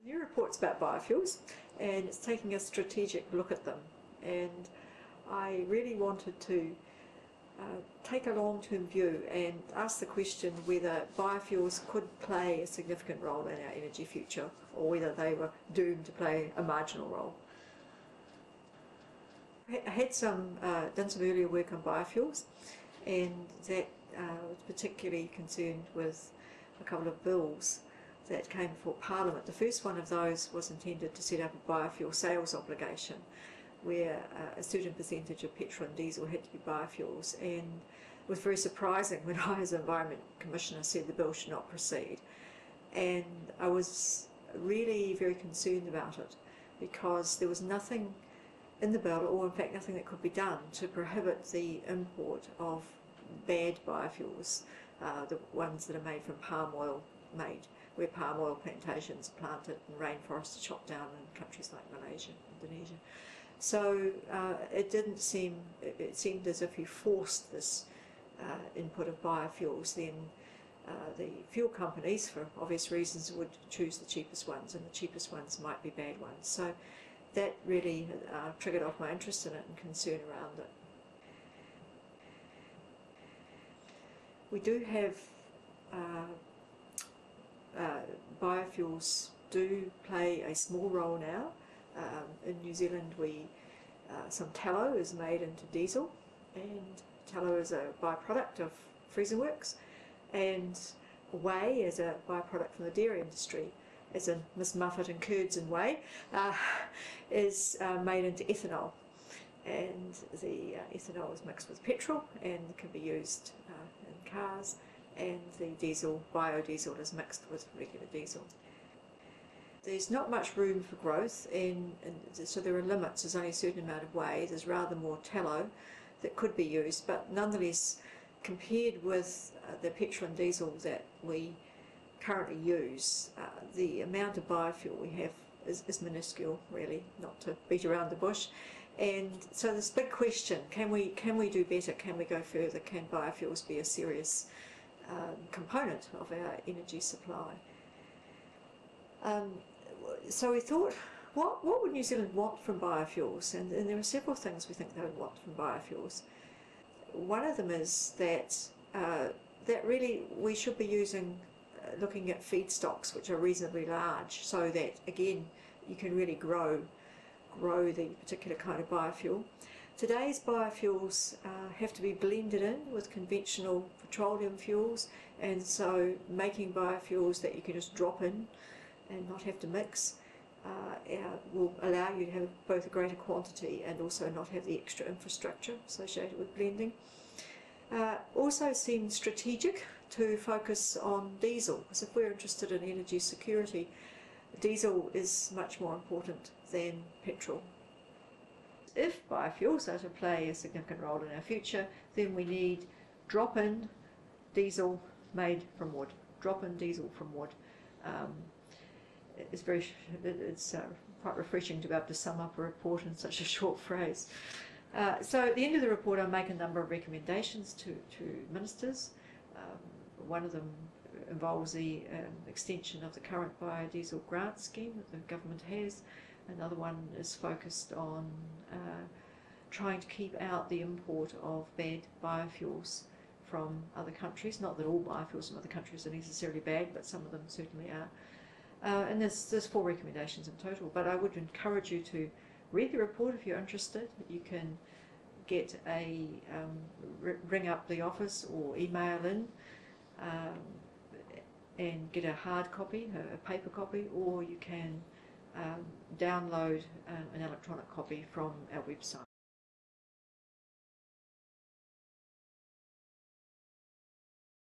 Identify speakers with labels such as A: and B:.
A: New report's about biofuels, and it's taking a strategic look at them, and I really wanted to take a long-term view and ask the question whether biofuels could play a significant role in our energy future, or whether they were doomed to play a marginal role. I had done some earlier work on biofuels, and that was particularly concerned with a couple of bills that came before Parliament. The first one of those was intended to set up a biofuel sales obligation, where a certain percentage of petrol and diesel had to be biofuels, and it was very surprising when I, as Environment Commissioner, said the bill should not proceed. And I was really very concerned about it, because there was nothing in the bill, or in fact nothing that could be done, to prohibit the import of bad biofuels, the ones that are made from palm oil, where palm oil plantations are planted and rainforests are chopped down in countries like Malaysia, Indonesia. So it seemed as if you forced this input of biofuels, then the fuel companies, for obvious reasons, would choose the cheapest ones, and the cheapest ones might be bad ones. So that really triggered off my interest in it and concern around it. We do have biofuels do play a small role now. In New Zealand, some tallow is made into diesel, and tallow is a byproduct of freezing works, and whey is a byproduct from the dairy industry, as in Miss Muffet and curds and whey, is made into ethanol. And the ethanol is mixed with petrol and can be used in cars, and the biodiesel is mixed with regular diesel. There's not much room for growth, and so there are limits. There's only a certain amount of whey. There's rather more tallow that could be used, but nonetheless, compared with the petrol and diesel that we currently use, the amount of biofuel we have is minuscule, really, not to beat around the bush. And so this big question, can we do better? Can we go further? Can biofuels be a serious component of our energy supply? So we thought, what would New Zealand want from biofuels? And there are several things we think they would want from biofuels. One of them is that really we should be looking at feedstocks which are reasonably large, so that again you can really grow the particular kind of biofuel. Today's biofuels have to be blended in with conventional petroleum fuels, and so making biofuels that you can just drop in and not have to mix will allow you to have both a greater quantity and also not have the extra infrastructure associated with blending. Also seems strategic to focus on diesel, because if we're interested in energy security, diesel is much more important than petrol. If biofuels are to play a significant role in our future, then we need drop-in diesel made from wood. Drop-in diesel from wood. It's quite refreshing to be able to sum up a report in such a short phrase. So at the end of the report, I'll make a number of recommendations to ministers. One of them involves the extension of the current biodiesel grant scheme that the government has. Another one is focused on trying to keep out the import of bad biofuels from other countries. Not that all biofuels from other countries are necessarily bad, but some of them certainly are. And there's 4 recommendations in total, but I would encourage you to read the report if you're interested. You can get ring up the office or email in and get a hard copy, a paper copy, or you can download an electronic copy from our website.